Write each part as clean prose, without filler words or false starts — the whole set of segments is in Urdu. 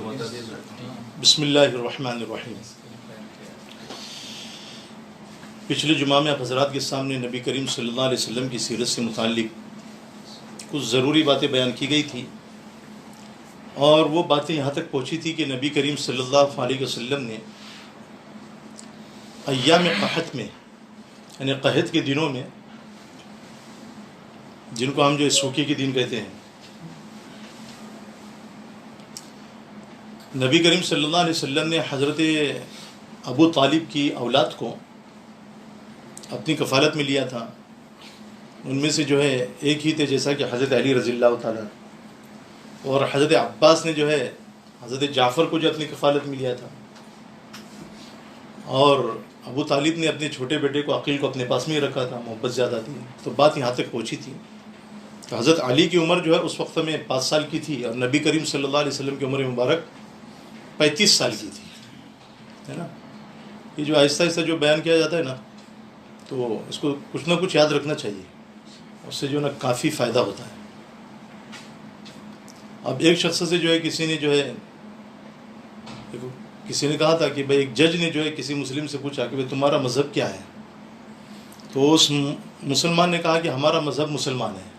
بسم اللہ الرحمن الرحیم۔ پچھلے جمعہ میں آپ حضرات کے سامنے نبی کریم صلی اللہ علیہ وسلم کی سیرت سے متعلق کچھ ضروری باتیں بیان کی گئی تھی، اور وہ باتیں یہاں تک پہنچی تھی کہ نبی کریم صلی اللہ علیہ وسلم نے ایام قحط میں، یعنی قحط کے دنوں میں، جن کو ہم جو سوکھے کے دن کہتے ہیں، نبی کریم صلی اللہ علیہ وسلم نے حضرت ابو طالب کی اولاد کو اپنی کفالت میں لیا تھا۔ ان میں سے جو ہے ایک ہی تھے، جیسا کہ حضرت علی رضی اللہ تعالیٰ، اور حضرت عباس نے جو ہے حضرت جعفر کو جو اپنی کفالت میں لیا تھا، اور ابو طالب نے اپنے چھوٹے بیٹے کو عقیل کو اپنے پاس میں ہی رکھا تھا، محبت زیادہ تھی۔ تو بات یہاں تک پہنچی تھی کہ حضرت علی کی عمر جو ہے اس وقت میں 5 سال کی تھی، اور نبی کریم صلی اللہ علیہ وسلم کی عمر مبارک 35 سال کی تھی، ہے نا۔ یہ جو آہستہ آہستہ جو بیان کیا جاتا ہے نا، تو اس کو کچھ نہ کچھ یاد رکھنا چاہیے، اس سے جو نا کافی فائدہ ہوتا ہے۔ اب ایک شخص سے جو ہے کسی نے کہا تھا کہ بھائی، ایک جج نے جو ہے کسی مسلم سے پوچھا کہ بھائی تمہارا مذہب کیا ہے؟ تو اس مسلمان نے کہا کہ ہمارا مذہب مسلمان ہے،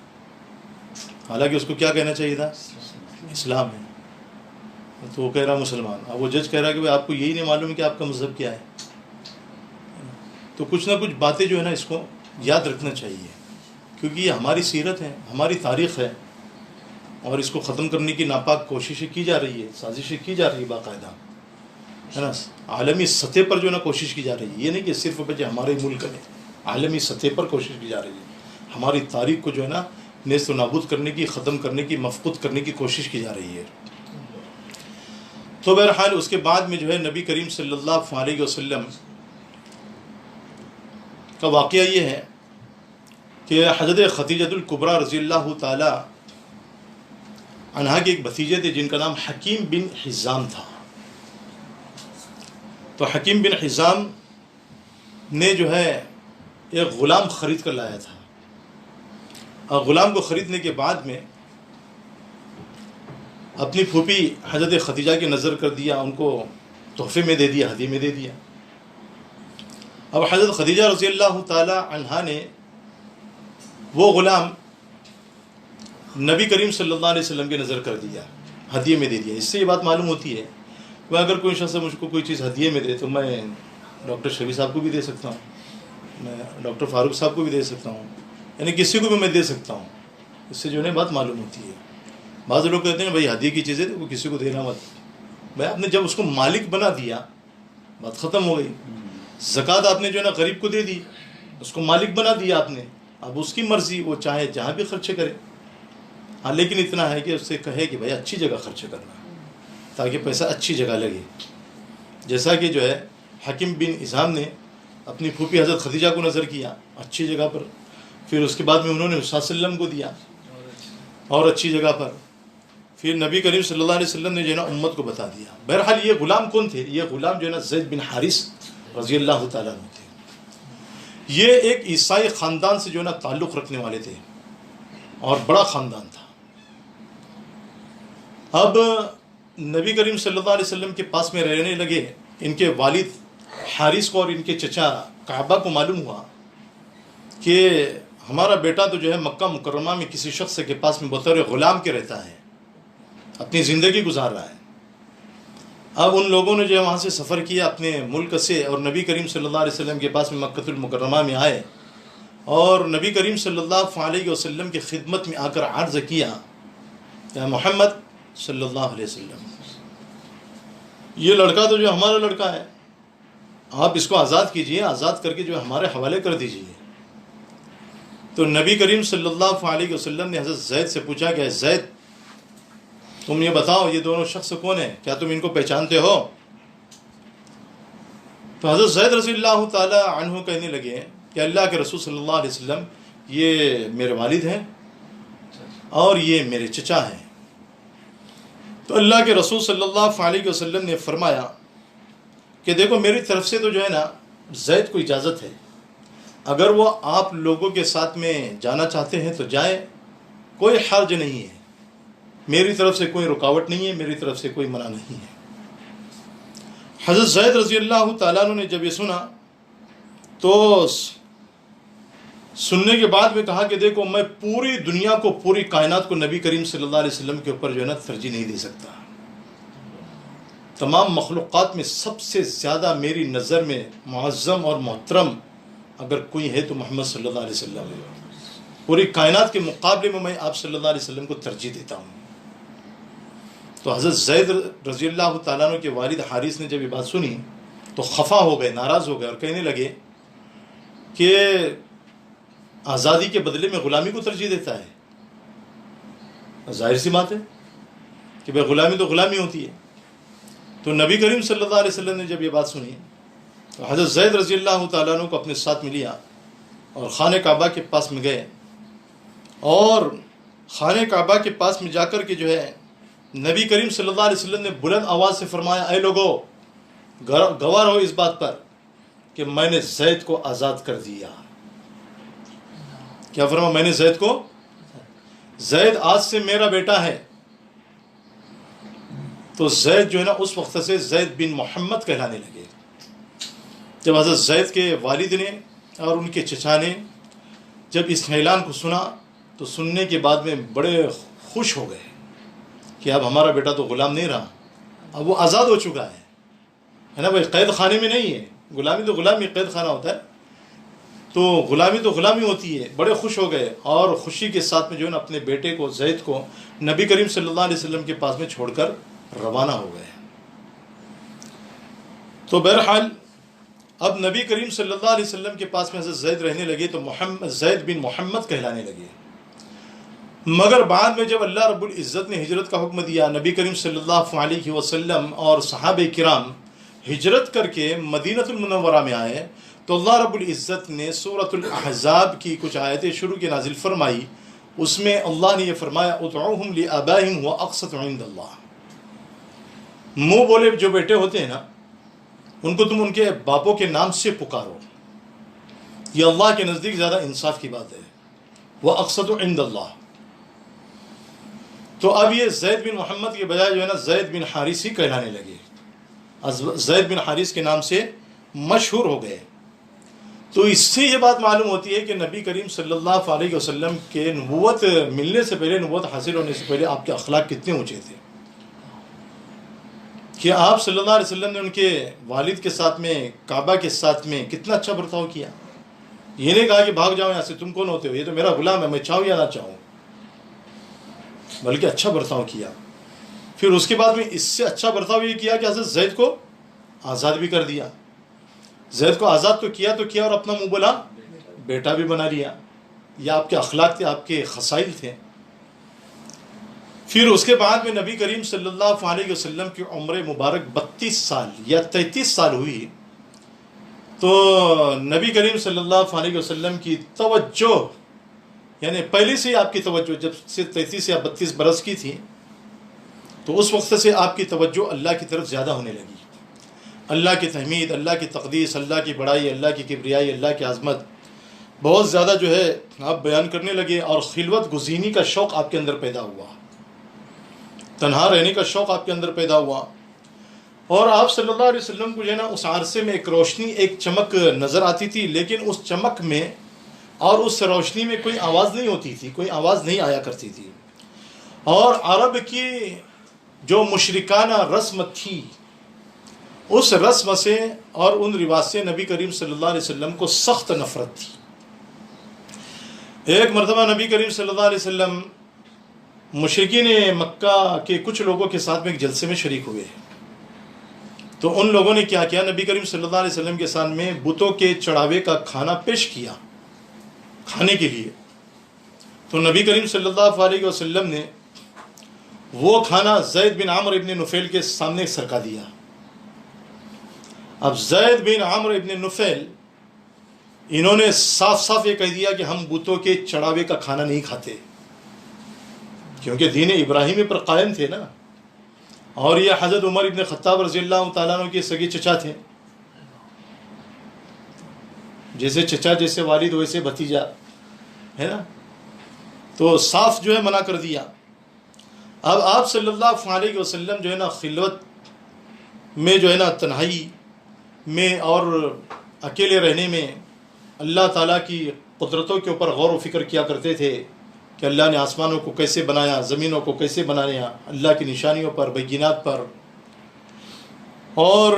حالانکہ اس کو کیا کہنا چاہیے تھا؟ اسلام ہے۔ تو وہ کہہ رہا مسلمان۔ اب وہ جج کہہ رہا کہ بھائی آپ کو یہی نہیں معلوم کہ آپ کا مذہب کیا ہے؟ تو کچھ نہ کچھ باتیں جو ہے نا اس کو یاد رکھنا چاہیے، کیونکہ یہ ہماری سیرت ہے، ہماری تاریخ ہے، اور اس کو ختم کرنے کی ناپاک کوششیں کی جا رہی ہے، سازشیں کی جا رہی ہے باقاعدہ، ہے نا۔ عالمی سطح پر جو ہے نا کوشش کی جا رہی ہے، یہ نہیں کہ صرف بچے ہمارے ملک میں، عالمی سطح پر کوشش کی جا رہی ہے، ہماری تاریخ کو جو ہے نا نیست و نابود کرنے کی، ختم کرنے کی، مفقود کرنے کی کوشش کی جا رہی ہے۔ تو بہرحال اس کے بعد میں جو ہے نبی کریم صلی اللہ علیہ وسلم کا واقعہ یہ ہے کہ حضرت خدیجۃ الکبریٰ رضی اللہ تعالی عنہا کے ایک بھتیجے تھے جن کا نام حکیم بن حزام تھا۔ تو حکیم بن حزام نے جو ہے ایک غلام خرید کر لایا تھا، اور غلام کو خریدنے کے بعد میں اپنی پھوپھی حضرت خدیجہ کی نظر کر دیا، ان کو تحفے میں دے دیا، ہدیے میں دے دیا۔ اب حضرت خدیجہ رضی اللہ تعالی عنہا نے وہ غلام نبی کریم صلی اللہ علیہ وسلم کی نظر کر دیا، ہدیے میں دے دیا۔ اس سے یہ بات معلوم ہوتی ہے کہ اگر کوئی شخص مجھ کو کوئی چیز ہدیے میں دے تو میں ڈاکٹر شفیع صاحب کو بھی دے سکتا ہوں، میں ڈاکٹر فاروق صاحب کو بھی دے سکتا ہوں، یعنی کسی کو بھی میں دے سکتا ہوں۔ اس سے جو ہے بات معلوم ہوتی ہے۔ بعض لوگ کہتے ہیں بھائی ہدیے کی چیزیں تو کسی کو دینا مت۔ بھائی آپ نے جب اس کو مالک بنا دیا، بات ختم ہو گئی۔ زکوٰۃ آپ نے جو ہے نا غریب کو دے دی، اس کو مالک بنا دیا آپ نے، اب اس کی مرضی، وہ چاہے جہاں بھی خرچے کرے۔ ہاں، لیکن اتنا ہے کہ اس سے کہے کہ بھائی اچھی جگہ خرچ کرنا، تاکہ پیسہ اچھی جگہ لگے۔ جیسا کہ جو ہے حکیم بن حزام نے اپنی پھوپھی حضرت خدیجہ کو نظر کیا اچھی جگہ پر، پھر اس کے بعد میں انہوں نے صلی اللہ علیہ وسلم کو دیا اور اچھی جگہ پر، پھر نبی کریم صلی اللہ علیہ وسلم نے جو ہے نا امت کو بتا دیا۔ بہرحال یہ غلام کون تھے؟ یہ غلام جو ہے نا زید بن حارث رضی اللہ تعالیٰ عنہ تھے۔ یہ ایک عیسائی خاندان سے جو ہے نا تعلق رکھنے والے تھے، اور بڑا خاندان تھا۔ اب نبی کریم صلی اللہ علیہ وسلم کے پاس میں رہنے لگے۔ ان کے والد حارث کو اور ان کے چچا کعبہ کو معلوم ہوا کہ ہمارا بیٹا تو جو ہے مکہ مکرمہ میں کسی شخص کے پاس میں بطور غلام کے رہتا ہے، اپنی زندگی گزار رہا ہے۔ اب ان لوگوں نے جو ہے وہاں سے سفر کیا اپنے ملک سے، اور نبی کریم صلی اللہ علیہ وسلم کے پاس میں مکہ المکرمہ میں آئے، اور نبی کریم صلی اللہ علیہ وسلم کی خدمت میں آ کر عرض کیا کہ محمد صلی اللہ علیہ وسلم، یہ لڑکا تو جو ہمارا لڑکا ہے، آپ اس کو آزاد کیجئے، آزاد کر کے جو ہمارے حوالے کر دیجئے۔ تو نبی کریم صلی اللہ علیہ وسلم نے حضرت زید سے پوچھا کہ زید، تم یہ بتاؤ یہ دونوں شخص کون ہیں؟ کیا تم ان کو پہچانتے ہو؟ تو حضرت زید رضی اللہ تعالی عنہ کہنے لگے کہ اللہ کے رسول صلی اللہ علیہ وسلم، یہ میرے والد ہیں اور یہ میرے چچا ہیں۔ تو اللہ کے رسول صلی اللہ علیہ وسلم نے فرمایا کہ دیکھو، میری طرف سے تو جو ہے نا زید کو اجازت ہے، اگر وہ آپ لوگوں کے ساتھ میں جانا چاہتے ہیں تو جائیں، کوئی حرج نہیں ہے، میری طرف سے کوئی رکاوٹ نہیں ہے، میری طرف سے کوئی منع نہیں ہے۔ حضرت زید رضی اللہ تعالیٰ عنہ نے جب یہ سنا تو سننے کے بعد میں کہا کہ دیکھو میں پوری دنیا کو، پوری کائنات کو نبی کریم صلی اللہ علیہ وسلم کے اوپر جو ہے نا ترجیح نہیں دے سکتا۔ تمام مخلوقات میں سب سے زیادہ میری نظر میں معظم اور محترم اگر کوئی ہے تو محمد صلی اللہ علیہ وسلم ہے۔ پوری کائنات کے مقابلے میں آپ صلی اللہ علیہ وسلم کو ترجیح دیتا ہوں۔ تو حضرت زید رضی اللہ تعالیٰ عنہ کے والد حارث نے جب یہ بات سنی تو خفا ہو گئے، ناراض ہو گئے اور کہنے لگے کہ آزادی کے بدلے میں غلامی کو ترجیح دیتا ہے۔ ظاہر سی بات ہے کہ بھائی غلامی تو غلامی ہوتی ہے۔ تو نبی کریم صلی اللہ علیہ وسلم نے جب یہ بات سنی تو حضرت زید رضی اللہ تعالیٰ عنہ کو اپنے ساتھ میں لیا اور خانہ کعبہ کے پاس میں گئے، اور خانہ کعبہ کے پاس میں جا کر کے جو ہے نبی کریم صلی اللہ علیہ وسلم نے بلند آواز سے فرمایا، اے لوگو گواہ رہو اس بات پر کہ میں نے زید کو آزاد کر دیا۔ کیا فرمایا؟ میں نے زید کو، زید آج سے میرا بیٹا ہے۔ تو زید جو ہے نا اس وقت سے زید بن محمد کہلانے لگے۔ جب حضرت زید کے والد نے اور ان کے چچا نے جب اس اعلان کو سنا تو سننے کے بعد میں بڑے خوش ہو گئے کہ اب ہمارا بیٹا تو غلام نہیں رہا، اب وہ آزاد ہو چکا ہے نا بھائی، قید خانے میں نہیں ہے۔ غلامی تو غلامی، قید خانہ ہوتا ہے، تو غلامی تو غلامی ہوتی ہے۔ بڑے خوش ہو گئے اور خوشی کے ساتھ میں جو ہے نا اپنے بیٹے کو، زید کو، نبی کریم صلی اللہ علیہ وسلم کے پاس میں چھوڑ کر روانہ ہو گئے۔ تو بہرحال اب نبی کریم صلی اللہ علیہ وسلم کے پاس میں حضرت زید رہنے لگے تو زید بن محمد کہلانے لگے۔ مگر بعد میں جب اللہ رب العزت نے ہجرت کا حکم دیا، نبی کریم صلی اللہ علیہ وسلم اور صحابہ کرام ہجرت کر کے مدینہ المنورہ میں آئے تو اللہ رب العزت نے سورۃ الاحزاب کی کچھ آیتیں شروع کے نازل فرمائی۔ اس میں اللہ نے یہ فرمایا، ادعوہم لآبائہم هو اقسط عند اللہ۔ منہ بولے جو بیٹے ہوتے ہیں نا ان کو تم ان کے باپوں کے نام سے پکارو، یہ اللہ کے نزدیک زیادہ انصاف کی بات ہے۔ وَأَقْسَطُ عِنْدَ اللَّهِ۔ تو اب یہ زید بن محمد کے بجائے جو ہے نا زید بن حارث ہی کہلانے لگے، زید بن حارث کے نام سے مشہور ہو گئے۔ تو اس سے یہ بات معلوم ہوتی ہے کہ نبی کریم صلی اللہ علیہ وسلم کے نبوت ملنے سے پہلے، نبوت حاصل ہونے سے پہلے آپ کے اخلاق کتنے اونچے تھے، کہ آپ صلی اللہ علیہ وسلم نے ان کے والد کے ساتھ میں، کعبہ کے ساتھ میں کتنا اچھا برتاؤ کیا۔ یہ نہیں کہا کہ بھاگ جاؤ یہاں سے، تم کون ہوتے ہو، یہ تو میرا غلام ہے، میں چاہوں یا نہ چاہوں، بلکہ اچھا برتاؤ کیا۔ پھر اس کے بعد میں اس سے اچھا برتاؤ یہ کیا کہ حضرت زید کو آزاد بھی کر دیا۔ زید کو آزاد تو کیا اور اپنا منہ بولا بیٹا بھی بنا لیا۔ یہ آپ کے اخلاق تھے، آپ کے خصائل تھے۔ پھر اس کے بعد میں نبی کریم صلی اللہ علیہ وسلم کی عمر مبارک 32 سال یا 33 سال ہوئی تو نبی کریم صلی اللہ علیہ وسلم کی توجہ، یعنی پہلے سے آپ کی توجہ جب سے 33 یا 32 برس کی تھی تو اس وقت سے آپ کی توجہ اللہ کی طرف زیادہ ہونے لگی۔ اللہ کی تحمید، اللہ کی تقدیس، اللہ کی بڑائی، اللہ کی کبریائی، اللہ کی عظمت بہت زیادہ جو ہے آپ بیان کرنے لگے، اور خلوت گزینی کا شوق آپ کے اندر پیدا ہوا، تنہا رہنے کا شوق آپ کے اندر پیدا ہوا۔ اور آپ صلی اللہ علیہ وسلم کو جو ہے نا اس عرصے میں ایک روشنی، ایک چمک نظر آتی تھی، لیکن اس چمک میں اور اس روشنی میں کوئی آواز نہیں ہوتی تھی، کوئی آواز نہیں آیا کرتی تھی۔ اور عرب کی جو مشرکانہ رسم تھی، اس رسم سے اور ان رواج سے نبی کریم صلی اللہ علیہ وسلم کو سخت نفرت تھی۔ ایک مرتبہ نبی کریم صلی اللہ علیہ وسلم مشرکین مکہ کے کچھ لوگوں کے ساتھ میں ایک جلسے میں شریک ہوئے، تو ان لوگوں نے کیا کیا، نبی کریم صلی اللہ علیہ وسلم کے سامنے بتوں کے چڑھاوے کا کھانا پیش کیا کھانے کے لیے۔ تو نبی کریم صلی اللہ علیہ وسلم نے وہ کھانا زید بن عمرو ابن نفیل کے سامنے سرکا دیا۔ اب زید بن عمرو ابن نفیل انہوں نے صاف صاف یہ کہہ دیا کہ ہم بتوں کے چڑھاوے کا کھانا نہیں کھاتے، کیونکہ دین ابراہیمی پر قائم تھے نا، اور یہ حضرت عمر ابن خطاب رضی اللہ تعالیٰ عنہ کے سگے چچا تھے، جیسے چچا جیسے والد ویسے بھتیجا ہے نا، تو صاف جو ہے منع کر دیا۔ اب آپ صلی اللہ علیہ وسلم جو ہے نا خلوت میں جو ہے نا تنہائی میں اور اکیلے رہنے میں اللہ تعالیٰ کی قدرتوں کے اوپر غور و فکر کیا کرتے تھے کہ اللہ نے آسمانوں کو کیسے بنایا، زمینوں کو کیسے بنایا، اللہ کی نشانیوں پر، بینات پر، اور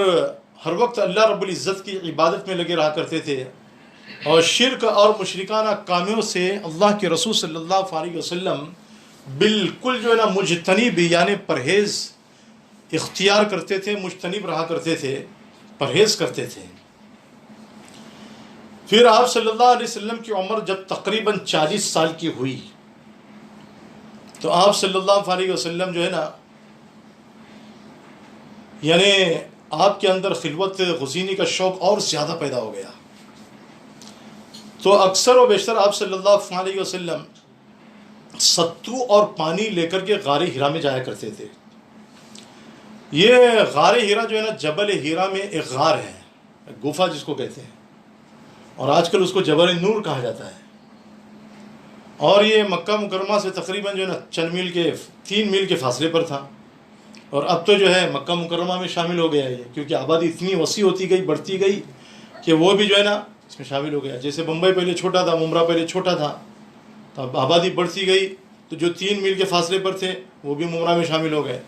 ہر وقت اللہ رب العزت کی عبادت میں لگے رہا کرتے تھے، اور شرک اور مشرکانہ کاموں سے اللہ کے رسول صلی اللہ علیہ وسلم بالکل جو ہے نا مجتنب یعنی پرہیز اختیار کرتے تھے، مجتنب رہا کرتے تھے، پرہیز کرتے تھے۔ پھر آپ صلی اللہ علیہ وسلم کی عمر جب تقریباً 40 سال کی ہوئی تو آپ صلی اللہ علیہ وسلم جو ہے نا یعنی آپ کے اندر خلوت گزینی کا شوق اور زیادہ پیدا ہو گیا، تو اکثر و بیشتر آپ صلی اللہ علیہ وسلم ستو اور پانی لے کر کے غار ہرا میں جایا کرتے تھے۔ یہ غار ہرا جو ہے نا جبل ہرا میں ایک غار ہے، گفا جس کو کہتے ہیں، اور آج کل اس کو جبل نور کہا جاتا ہے، اور یہ مکہ مکرمہ سے تقریباً جو ہے نا 3 میل کے فاصلے پر تھا، اور اب تو جو ہے مکہ مکرمہ میں شامل ہو گیا ہے، کیونکہ آبادی اتنی وسیع ہوتی گئی، بڑھتی گئی کہ وہ بھی جو ہے نا اس میں شامل ہو گیا۔ جیسے بمبئی پہلے چھوٹا تھا، ممبرا پہلے چھوٹا تھا، تو اب آبادی بڑھتی گئی تو جو 3 میل کے فاصلے پر تھے وہ بھی ممبرا میں شامل ہو گئے۔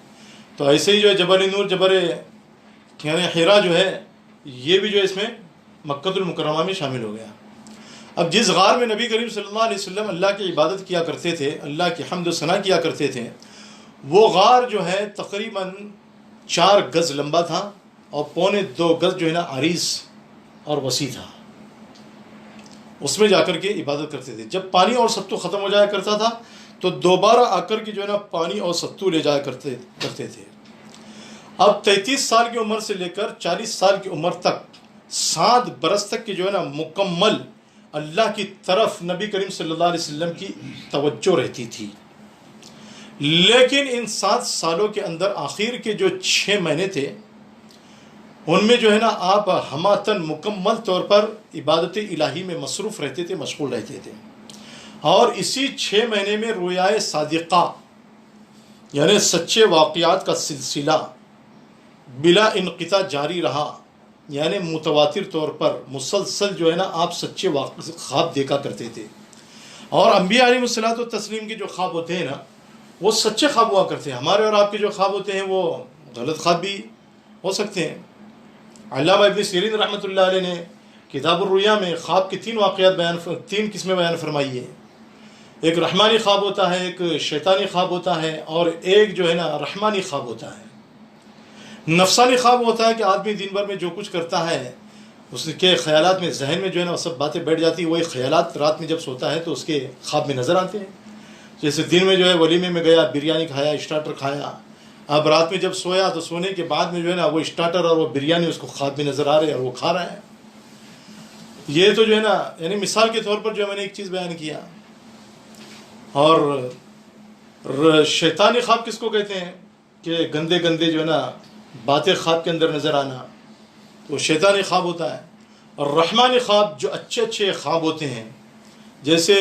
تو ایسے ہی جو ہے جبل نور، جبل یعنی ہیرا جو ہے یہ بھی جو ہے اس میں مکہ المکرمہ میں شامل ہو گیا۔ اب جس غار میں نبی کریم صلی اللہ علیہ وسلم اللہ کی عبادت کیا کرتے تھے، اللہ کی حمد و ثنا کیا کرتے تھے، وہ غار جو ہے تقریباً 4 گز لمبا تھا اور 2.25 گز جو ہے نا عریض اور وسیع تھا۔ اس میں جا کر کے عبادت کرتے تھے۔ جب پانی اور ستو ختم ہو جایا کرتا تھا تو دوبارہ آ کر کے جو ہے نا پانی اور ستو لے جایا کرتے تھے۔ اب 33 سال کی عمر سے لے کر 40 سال کی عمر تک 7 برس تک کی جو ہے نا مکمل اللہ کی طرف نبی کریم صلی اللہ علیہ وسلم کی توجہ رہتی تھی، لیکن ان 7 سالوں کے اندر آخر کے جو 6 مہینے تھے ان میں جو ہے نا آپ ہماتن مکمل طور پر عبادت الہی میں مصروف رہتے تھے، مشغول رہتے تھے، اور اسی 6 مہینے میں رویائے صادقہ یعنی سچے واقعات کا سلسلہ بلا انقطاع جاری رہا، یعنی متواتر طور پر مسلسل جو ہے نا آپ سچے خواب دیکھا کرتے تھے۔ اور انبیاء علیہ الصلوۃ والتسلیم کے جو خواب ہوتے ہیں نا وہ سچے خواب ہوا کرتے ہیں۔ ہمارے اور آپ کے جو خواب ہوتے ہیں وہ غلط خواب بھی ہو سکتے ہیں۔ علامہ ابن سیرین رحمۃ اللہ علیہ نے کتاب الرؤیا میں خواب کی 3 قسمیں بیان فرمائی ہے۔ ایک رحمانی خواب ہوتا ہے، ایک شیطانی خواب ہوتا ہے، اور ایک جو ہے نا رحمانی خواب ہوتا ہے۔ نفسانی خواب ہوتا ہے کہ آدمی دن بھر میں جو کچھ کرتا ہے اس کے خیالات میں، ذہن میں جو ہے نا وہ سب باتیں بیٹھ جاتی ہیں، وہی خیالات رات میں جب سوتا ہے تو اس کے خواب میں نظر آتے ہیں۔ جیسے دن میں جو ہے ولیمے میں گیا، بریانی کھایا، اسٹارٹر کھایا، اب رات میں جب سویا تو سونے کے بعد میں جو ہے نا وہ اسٹارٹر اور وہ بریانی اس کو خواب میں نظر آ رہے ہیں اور وہ کھا رہا ہے۔ یہ تو جو ہے نا یعنی مثال کے طور پر جو میں نے ایک چیز بیان کیا۔ اور شیطانی خواب کس کو کہتے ہیں کہ گندے گندے جو ہے نا باتیں خواب کے اندر نظر آنا، وہ شیطانی خواب ہوتا ہے۔ اور رحمانی خواب جو اچھے خواب ہوتے ہیں، جیسے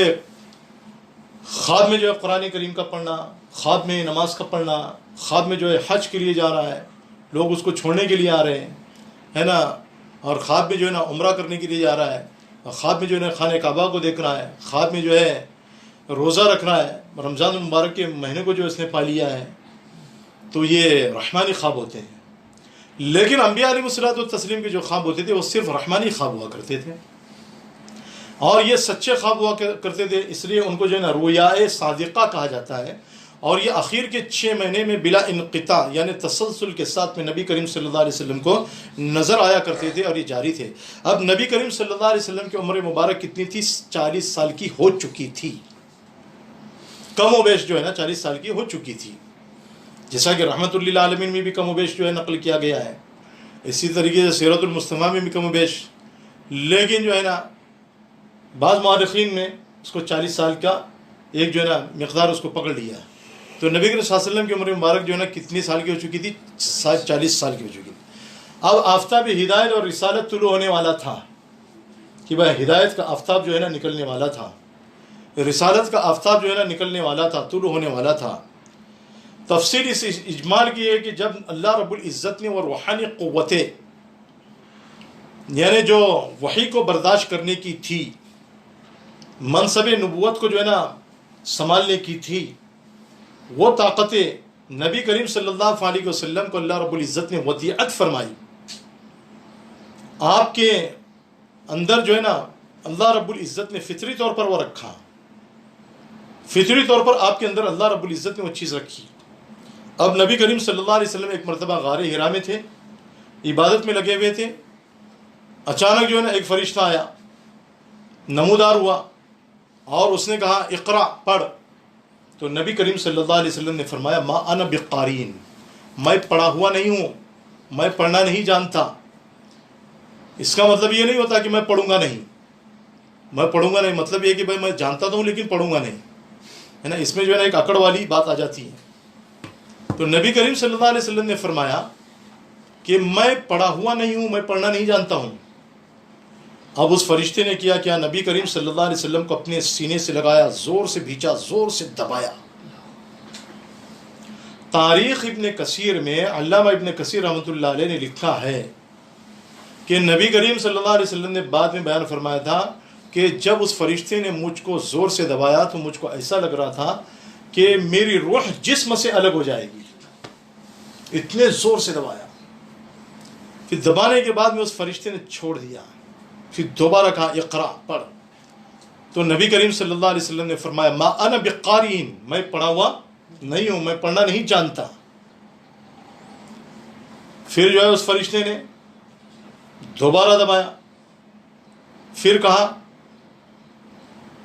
خواب میں جو ہے قرآن کریم کا پڑھنا، خواب میں نماز کا پڑھنا، خواب میں جو ہے حج کے لیے جا رہا ہے، لوگ اس کو چھوڑنے کے لیے آ رہے ہیں، ہے نا، اور خواب میں جو ہے نا عمرہ کرنے کے لیے جا رہا ہے، اور خواب میں جو ہے نا خانہ کعبہ کو دیکھ رہا ہے، خواب میں جو ہے روزہ رکھ رہا ہے، رمضان المبارک کے مہینے کو جو اس نے پا لیا ہے، تو یہ رحمانی خواب ہوتے ہیں۔ لیکن انبیاء علیہ الصلوۃ والتسلیم کے جو خواب ہوتے تھے وہ صرف رحمانی خواب ہوا کرتے تھے، اور یہ سچے خواب ہوا کرتے تھے، اس لیے ان کو جو ہے نا رویائے صادقہ کہا جاتا ہے۔ اور یہ اخیر کے 6 مہینے میں بلا انقطاع یعنی تسلسل کے ساتھ میں نبی کریم صلی اللہ علیہ وسلم کو نظر آیا کرتے تھے، اور یہ جاری تھے۔ اب نبی کریم صلی اللہ علیہ وسلم کی عمر مبارک کتنی تھی؟ 40 سال کی ہو چکی تھی، کم و بیش جو ہے نا 40 سال کی ہو چکی تھی، جیسا کہ رحمت للعالمین میں بھی کم و بیش جو ہے نقل کیا گیا ہے، اسی طریقے سے سیرت المصطفیٰ میں بھی کم و بیش۔ لیکن جو ہے نا بعض مورخین نے اس کو 40 سال کا ایک جو ہے نا مقدار اس کو پکڑ لیا، تو نبی کریم صلی اللہ علیہ وسلم کی عمر مبارک جو ہے نا کتنی سال کی ہو چکی تھی؟ 40 سال کی ہو چکی تھی۔ اب آفتاب ہدایت اور رسالت طلوع ہونے والا تھا کہ بھائی ہدایت کا آفتاب جو ہے نا نکلنے والا تھا، رسالت کا آفتاب جو ہے نا نکلنے والا تھا، طلوع ہونے والا تھا۔ تفصیل اس اجمال کی ہے کہ جب اللہ رب العزت نے وہ روحانی قوتیں یعنی جو وحی کو برداشت کرنے کی تھی، منصب نبوت کو جو ہے نا سنبھالنے کی تھی، وہ طاقتیں نبی کریم صلی اللہ علیہ وسلم کو اللہ رب العزت نے ودیعت فرمائی. آپ کے اندر جو ہے نا اللہ رب العزت نے فطری طور پر وہ رکھا، فطری طور پر آپ کے اندر اللہ رب العزت نے وہ چیز رکھی. اب نبی کریم صلی اللہ علیہ وسلم ایک مرتبہ غار حرا میں تھے، عبادت میں لگے ہوئے تھے. اچانک جو ہے نا ایک فرشتہ آیا، نمودار ہوا اور اس نے کہا اقرا پڑھ. تو نبی کریم صلی اللہ علیہ وسلم نے فرمایا ما انا بقارین، میں پڑھا ہوا نہیں ہوں، میں پڑھنا نہیں جانتا. اس کا مطلب یہ نہیں ہوتا کہ میں پڑھوں گا نہیں، میں پڑھوں گا نہیں مطلب یہ کہ بھائی میں جانتا تو ہوں لیکن پڑھوں گا نہیں، ہے نا. اس میں جو ہے نا ایک اکڑ والی بات آ جاتی ہے. تو نبی کریم صلی اللہ علیہ وسلم نے فرمایا کہ میں پڑھا ہوا نہیں ہوں، میں پڑھنا نہیں جانتا ہوں. اب اس فرشتے نے کیا نبی کریم صلی اللہ علیہ وسلم کو اپنے سینے سے لگایا، زور سے بھینچا، زور سے دبایا. تاریخ ابن کثیر میں علامہ ابن کثیر رحمۃ اللہ علیہ نے لکھا ہے کہ نبی کریم صلی اللہ علیہ وسلم نے بعد میں بیان فرمایا تھا کہ جب اس فرشتے نے مجھ کو زور سے دبایا تو مجھ کو ایسا لگ رہا تھا کہ میری روح جسم سے الگ ہو جائے گی، اتنے زور سے دبایا. پھر دبانے کے بعد میں اس فرشتے نے چھوڑ دیا، پھر دوبارہ کہا اقرا پڑھ. تو نبی کریم صلی اللہ علیہ وسلم نے فرمایا ما انا بقارین، میں پڑھا ہوا نہیں ہوں، میں پڑھنا نہیں جانتا. پھر جو ہے اس فرشتے نے دوبارہ دبایا، پھر کہا،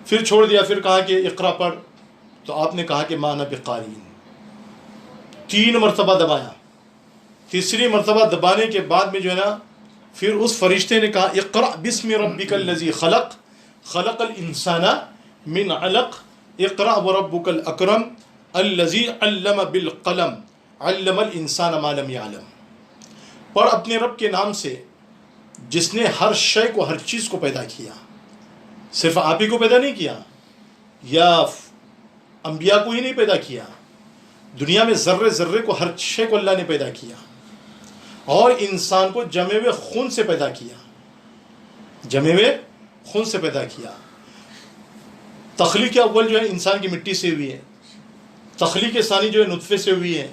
پھر چھوڑ دیا، پھر کہا کہ اقرا پڑھ. تو آپ نے کہا کہ ما انا بقارین. 3 مرتبہ دبایا. تیسری مرتبہ دبانے کے بعد میں جو ہے نا پھر اس فرشتے نے کہا اقرأ بسم ربک الذی خلق خلق الانسان من علق اقرأ وربک الاکرم الذی علم بالقلم علم الانسان ما لم یعلم. پڑھ اپنے رب کے نام سے جس نے ہر شے کو، ہر چیز کو پیدا کیا. صرف آپ ہی کو پیدا نہیں کیا یا انبیاء کو ہی نہیں پیدا کیا، دنیا میں ذرے ذرے کو، ہر شے کو اللہ نے پیدا کیا. اور انسان کو جمے ہوئے خون سے پیدا کیا، جمے ہوئے خون سے پیدا کیا. تخلیق اول جو ہے انسان کی مٹی سے ہوئی ہے، تخلیق ثانی جو ہے نطفے سے ہوئی ہے.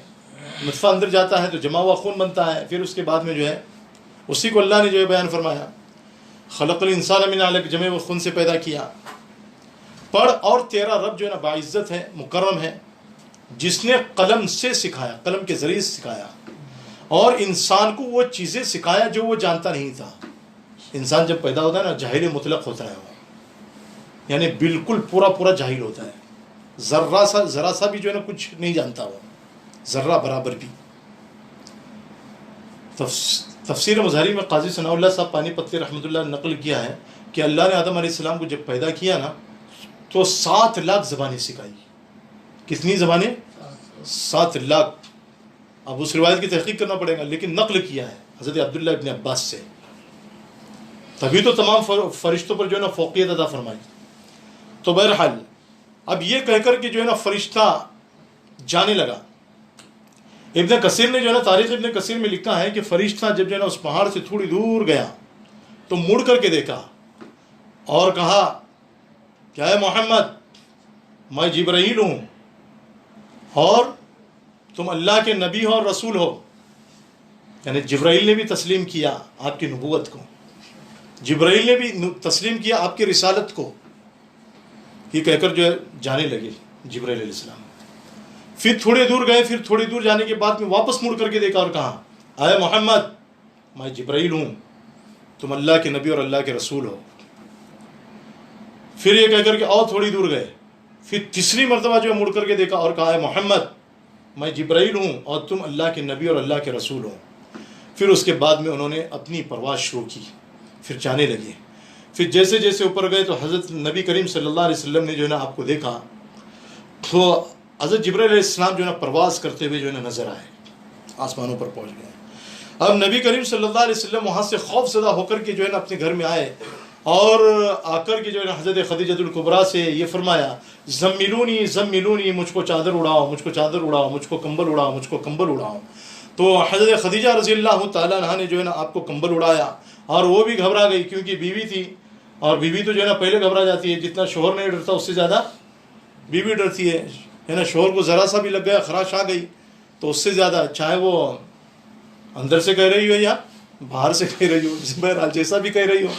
نطفہ اندر جاتا ہے تو جمع ہوا خون بنتا ہے. پھر اس کے بعد میں جو ہے اسی کو اللہ نے جو ہے بیان فرمایا خلق الانسان من علق، جمے ہوئے خون سے پیدا کیا. پڑھ. اور تیرا رب جو ہے نا باعزت ہے، مکرم ہے، جس نے قلم سے سکھایا، قلم کے ذریعے سکھایا، اور انسان کو وہ چیزیں سکھایا جو وہ جانتا نہیں تھا. انسان جب پیدا ہوتا ہے نا جاہل مطلق ہوتا ہے، وہ یعنی بالکل پورا جاہل ہوتا ہے، ذرا سا بھی جو ہے نا کچھ نہیں جانتا، وہ ذرہ برابر بھی. تفسیر مظہری میں قاضی ثناء اللہ صاحب پانی پتی رحمۃ اللہ نے نقل کیا ہے کہ اللہ نے آدم علیہ السلام کو جب پیدا کیا نا تو 7 لاکھ زبانیں سکھائی. کتنی زبانیں؟ 7 لاکھ. اب اس روایت کی تحقیق کرنا پڑے گا لیکن نقل کیا ہے حضرت عبداللہ ابن عباس سے. تبھی تو تمام فرشتوں پر جو ہے نا فوقیت عطا فرمائی. تو بہرحال اب یہ کہہ کر کہ جو ہے نا فرشتہ جانے لگا. ابن کثیر نے جو ہے نا تاریخ ابن کثیر میں لکھا ہے کہ فرشتہ جب جو ہے نا اس پہاڑ سے تھوڑی دور گیا تو مڑ کر کے دیکھا اور کہا کیا ہے محمد، میں جبرائیل ہوں اور تم اللہ کے نبی ہو اور رسول ہو. یعنی جبرائیل نے بھی تسلیم کیا آپ کی نبوت کو، جبرائیل نے بھی تسلیم کیا آپ کی رسالت کو. یہ کہہ کر جو ہے جانے لگے جبرائیل علیہ السلام. پھر تھوڑے دور گئے، پھر تھوڑی دور جانے کے بعد میں واپس مڑ کر کے دیکھا اور کہا اے محمد میں جبرائیل ہوں، تم اللہ کے نبی اور اللہ کے رسول ہو. پھر یہ کہہ کر کے اور تھوڑی دور گئے، پھر تیسری مرتبہ جو مڑ کر کے دیکھا اور کہا اے محمد میں جبرائیل ہوں اور تم اللہ کے نبی اور اللہ کے رسول ہو. پھر اس کے بعد میں انہوں نے اپنی پرواز شروع کی، پھر جانے لگے. پھر جیسے جیسے اوپر گئے تو حضرت نبی کریم صلی اللہ علیہ وسلم نے جو ہے نا آپ کو دیکھا تو حضرت جبرائیل علیہ السلام جو ہے نا پرواز کرتے ہوئے جو ہے نا نظر آئے، آسمانوں پر پہنچ گئے. اب نبی کریم صلی اللہ علیہ وسلم وہاں سے خوف زدہ ہو کر کے جو ہے نا اپنے گھر میں آئے اور آ کر کے جو ہے نا حضرت خدیجۃ الکبریٰ سے یہ فرمایا زملونی زملونی، مجھ کو چادر اڑاؤ، مجھ کو چادر اڑاؤ، مجھ کو کمبل اڑاؤ، مجھ کو کمبل اڑاؤ. تو حضرت خدیجہ رضی اللہ تعالیٰ عنہ نے جو ہے نا آپ کو کمبل اڑایا، اور وہ بھی گھبرا گئی کیونکہ بیوی تھی، اور بیوی تو جو ہے نا پہلے گھبرا جاتی ہے، جتنا شوہر نہیں ڈرتا اس سے زیادہ بیوی ڈرتی ہے نا. شوہر کو ذرا سا بھی لگ گیا، خراش آ گئی تو اس سے زیادہ، چاہے وہ اندر سے کہہ رہی ہو یا باہر سے کہہ رہی ہو، بہرحال جیسا بھی کہہ رہی ہو.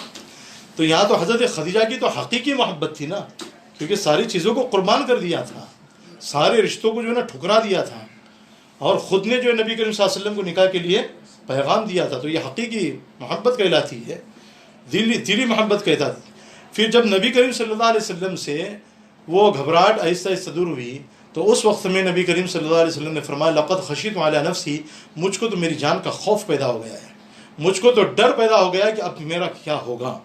تو یہاں تو حضرت خدیجہ کی تو حقیقی محبت تھی نا، کیونکہ ساری چیزوں کو قربان کر دیا تھا، سارے رشتوں کو جو ہے نا ٹھکرا دیا تھا، اور خود نے جو ہے نبی کریم صلی اللہ علیہ وسلم کو نکاح کے لیے پیغام دیا تھا. تو یہ حقیقی محبت کہلاتی ہے، دلی محبت کہتا تھا. پھر جب نبی کریم صلی اللہ علیہ وسلم سے وہ گھبراہٹ آہستہ آہستہ دور ہوئی تو اس وقت میں نبی کریم صلی اللہ علیہ وسلم نے فرمایا لقد خشیت علی نفسی، مجھ کو تو میری جان کا خوف پیدا ہو گیا ہے، مجھ کو تو ڈر پیدا ہو گیا ہے کہ اب میرا کیا ہوگا.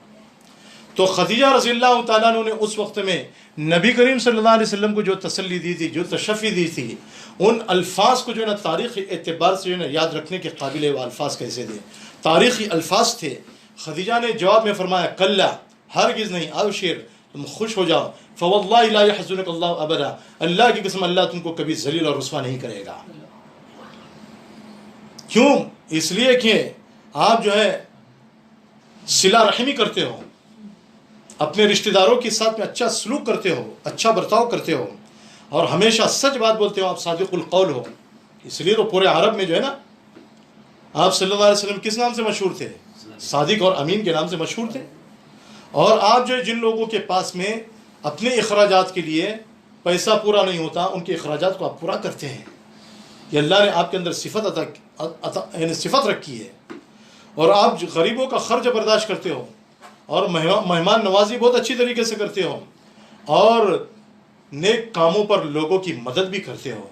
تو خدیجہ رضی اللہ تعالیٰ عنہ نے اس وقت میں نبی کریم صلی اللہ علیہ وسلم کو جو تسلی دی تھی، جو تشفی دی تھی، ان الفاظ کو جو ہے نا تاریخی اعتبار سے جو ہے نا یاد رکھنے کے قابل ہے. وہ الفاظ کیسے تھے؟ تاریخی الفاظ تھے. خدیجہ نے جواب میں فرمایا کلا، ہرگز نہیں، ابشر، تم خوش ہو جاؤ، فواللہ لا یحزنک اللہ ابدا، اللہ کی قسم اللہ تم کو کبھی ذلیل اور رسوا نہیں کرے گا. کیوں؟ اس لیے کہ آپ جو ہے صلہ رحمی کرتے ہو، اپنے رشتہ داروں کے ساتھ میں اچھا سلوک کرتے ہو، اچھا برتاؤ کرتے ہو، اور ہمیشہ سچ بات بولتے ہو، آپ صادق القول ہو. اس لیے تو پورے عرب میں جو ہے نا آپ صلی اللہ علیہ وسلم کس نام سے مشہور تھے؟ صادق اور امین کے نام سے مشہور تھے. اور آپ جو جن لوگوں کے پاس میں اپنے اخراجات کے لیے پیسہ پورا نہیں ہوتا، ان کے اخراجات کو آپ پورا کرتے ہیں. یہ اللہ نے آپ کے اندر یعنی صفت رکھی ہے. اور آپ غریبوں کا خرچ برداشت کرتے ہو، اور مہمان نوازی بہت اچھی طریقے سے کرتے ہو، اور نیک کاموں پر لوگوں کی مدد بھی کرتے ہو.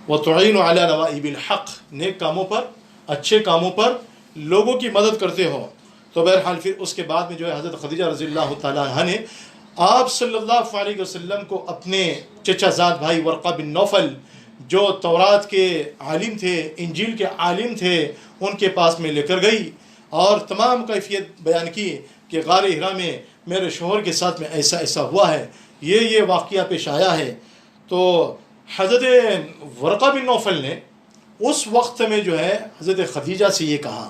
وَتُعِينُ عَلَى نَوَائِبِ الْحَقِّ، نیک کاموں پر، اچھے کاموں پر لوگوں کی مدد کرتے ہو. تو بہرحال پھر اس کے بعد میں جو ہے حضرت خدیجہ رضی اللہ تعالیٰ عنہ نے آپ صلی اللہ علیہ وسلم کو اپنے چچا زاد بھائی ورقہ بن نوفل، جو تورات کے عالم تھے، انجیل کے عالم تھے، ان کے پاس میں لے کر گئی اور تمام کیفیت بیان کی کہ غار ہرا میں میرے شوہر کے ساتھ میں ایسا ایسا ہوا ہے، یہ واقعہ پیش آیا ہے. تو حضرت ورقہ بن نوفل نے اس وقت میں جو ہے حضرت خدیجہ سے یہ کہا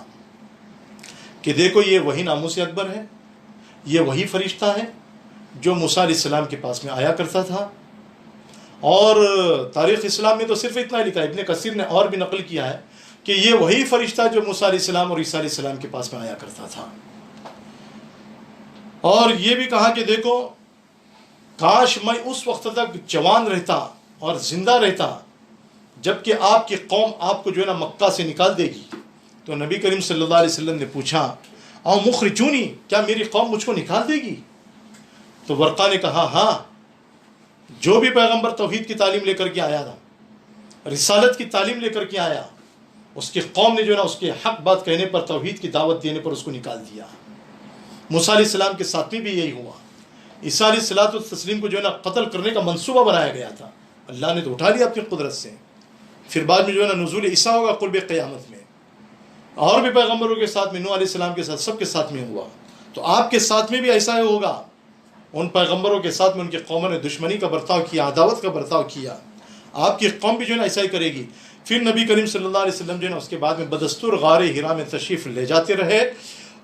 کہ دیکھو یہ وہی ناموس اکبر ہے، یہ وہی فرشتہ ہے جو موسیٰ علیہ السلام کے پاس میں آیا کرتا تھا. اور تاریخ اسلام میں تو صرف اتنا لکھا ہے، ابن کثیر نے اور بھی نقل کیا ہے کہ یہ وہی فرشتہ جو موسیٰ علیہ السلام اور عیسیٰ علیہ السلام کے پاس میں آیا کرتا تھا. اور یہ بھی کہا کہ دیکھو کاش میں اس وقت تک جوان رہتا اور زندہ رہتا جب کہ آپ کی قوم آپ کو جو ہے نا مکہ سے نکال دے گی. تو نبی کریم صلی اللہ علیہ وسلم نے پوچھا او مخرجونی، کیا میری قوم مجھ کو نکال دے گی؟ تو ورقہ نے کہا ہاں، جو بھی پیغمبر توحید کی تعلیم لے کر کے آیا تھا، رسالت کی تعلیم لے کر کے آیا، اس کی قوم نے جو ہے نا اس کے حق بات کہنے پر، توحید کی دعوت دینے پر اس کو نکال دیا. موسیٰ علیہ السلام کے ساتھ بھی یہی ہوا. عیسیٰ علیہ الصلوۃ والتسلیم کو جو ہے نا قتل کرنے کا منصوبہ بنایا گیا تھا، اللہ نے تو اٹھا لیا اپنی قدرت سے. پھر بعد میں جو ہے نا نزول عیسیٰ ہوگا قرب قیامت میں، اور بھی پیغمبروں کے ساتھ میں، نوح علیہ السلام کے ساتھ، سب کے ساتھ میں ہوا. تو آپ کے ساتھ میں بھی ایسا ہی ہوگا. ان پیغمبروں کے ساتھ میں ان کی قوموں نے دشمنی کا برتاؤ کیا، عداوت کا برتاؤ کیا. آپ کی قوم بھی جو ہے نا ایسا ہی کرے گی. پھر نبی کریم صلی اللہ علیہ وسلم جو ہے نا اس کے بعد میں بدستور غار ہرا میں تشریف لے جاتے رہے.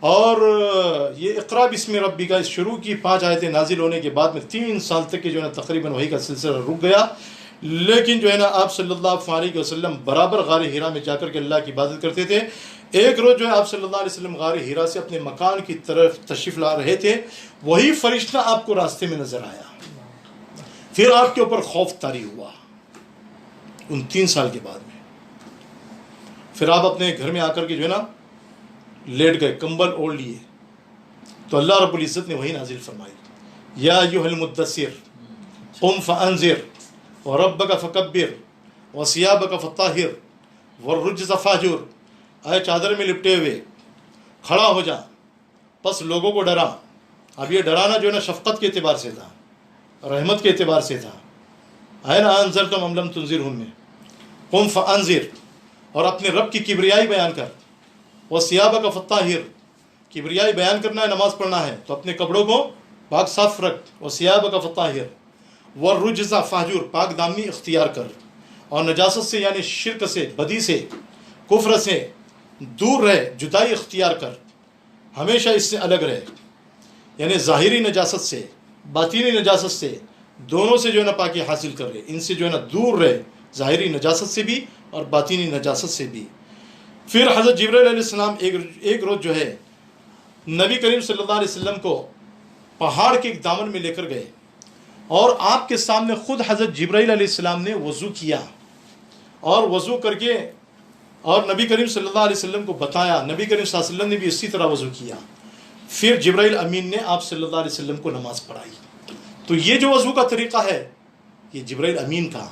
اور یہ اقرا بسم ربی کا اس شروع کی 5 آیتیں نازل ہونے کے بعد میں 3 سال تک کے جو ہے نا تقریباً وہی کا سلسلہ رک گیا. لیکن جو ہے نا آپ صلی اللہ علیہ وسلم برابر غار ہرا میں جا کر کے اللہ کی عبادت کرتے تھے. ایک روز جو ہے آپ صلی اللہ علیہ وسلم غار ہرا سے اپنے مکان کی طرف تشریف لا رہے تھے، وہی فرشتہ آپ کو راستے میں نظر آیا. پھر آپ کے اوپر خوف طاری ہوا ان 3 سال کے بعد میں. پھر آپ اپنے گھر میں آ کر کے جو ہے نا لیٹ گئے، کمبل اوڑھ لیے. تو اللہ رب العزت نے وہی نازل فرمائی، یا ایھا المدثر قم فانذر وربک فکبر وثیابک فطہر والرجز فاہجر. اے چادر میں لپٹے ہوئے کھڑا ہو جا، پس لوگوں کو ڈرا. اب یہ ڈرانا جو ہے نا شفقت کے اعتبار سے تھا، رحمت کے اعتبار سے تھا. ہے نا انذرتم ام لم تنذرہم میں قم فانذر، اور اپنے رب کی کبریائی بیان کر. وثیابک فطہر، کبریائی بیان کرنا ہے، نماز پڑھنا ہے تو اپنے کپڑوں کو پاک صاف رکھ، وثیابک فطہر والرجز فہجر، پاک دامنی اختیار کر، اور نجاست سے یعنی شرک سے، بدی سے، کفر سے دور رہ، جدائی اختیار کر، ہمیشہ اس سے الگ رہے، یعنی ظاہری نجاست سے باطینی نجاست سے دونوں سے جو ہے نا پاکی حاصل کر رہے، ان سے جو ہے نا دور رہے، ظاہری نجاست سے بھی اور باطینی نجاست سے بھی۔ پھر حضرت جبرائیل علیہ السلام ایک روز جو ہے نبی کریم صلی اللہ علیہ وسلم کو پہاڑ کے ایک دامن میں لے کر گئے، اور آپ کے سامنے خود حضرت جبرائیل علیہ السلام نے وضو کیا، اور وضو کر کے اور نبی کریم صلی اللہ علیہ وسلم کو بتایا، نبی کریم صلی اللہ علیہ وسلم نے بھی اسی طرح وضو کیا، پھر جبرائیل امین نے آپ صلی اللہ علیہ وسلم کو نماز پڑھائی۔ تو یہ جو وضو کا طریقہ ہے یہ جبرائیل امین کا،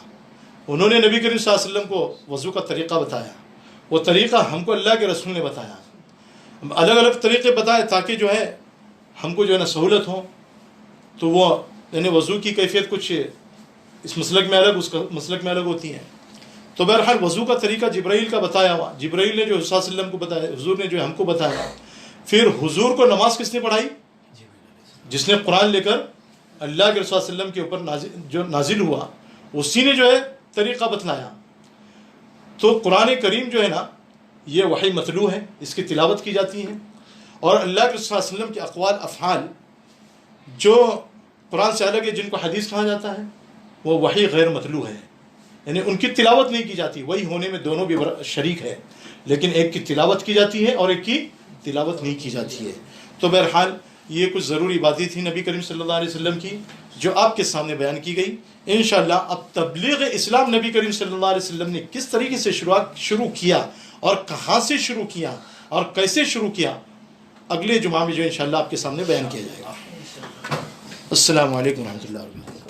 انہوں نے نبی کریم صلی اللہ علیہ وسلم کو وضو کا طریقہ بتایا، وہ طریقہ ہم کو اللہ کے رسول نے بتایا، الگ الگ طریقے بتائے تاکہ جو ہے ہم کو جو ہے نا سہولت ہو۔ تو وہ یعنی وضو کی کیفیت کچھ اس مسلک میں الگ، اس مسلک میں الگ ہوتی ہیں۔ تو بہرحال وضو کا طریقہ جبرائیل کا بتایا ہوا، جبرائیل نے جو صلی اللہ علیہ وسلم کو بتایا، حضور نے جو ہم کو بتایا۔ پھر حضور کو نماز کس نے پڑھائی؟ جس نے قرآن لے کر اللہ کے رسول صلی اللہ علیہ وسلم کے اوپر جو نازل ہوا، اسی نے جو ہے طریقہ بتلایا۔ تو قرآن کریم جو ہے نا یہ وحی متلو ہے، اس کی تلاوت کی جاتی ہے، اور اللہ کے رسول صلی اللہ علیہ وسلم کے اقوال افعال جو قرآن سے الگ ہے، جن کو حدیث کہا جاتا ہے، وہ وحی غیر متلو ہے، یعنی ان کی تلاوت نہیں کی جاتی، وہی ہونے میں دونوں بھی شریک ہے، لیکن ایک کی تلاوت کی جاتی ہے اور ایک کی تلاوت نہیں کی جاتی ہے۔ تو بہرحال یہ کچھ ضروری باتیں تھیں نبی کریم صلی اللہ علیہ وسلم کی جو آپ کے سامنے بیان کی گئی۔ انشاءاللہ اب تبلیغ اسلام نبی کریم صلی اللہ علیہ وسلم نے کس طریقے سے شروع کیا اور کہاں سے شروع کیا اور کیسے شروع کیا، اگلے جمعہ میں جو انشاءاللہ آپ کے سامنے بیان کیا جائے گا۔ السلام علیکم ورحمۃ اللہ وبرکاتہ۔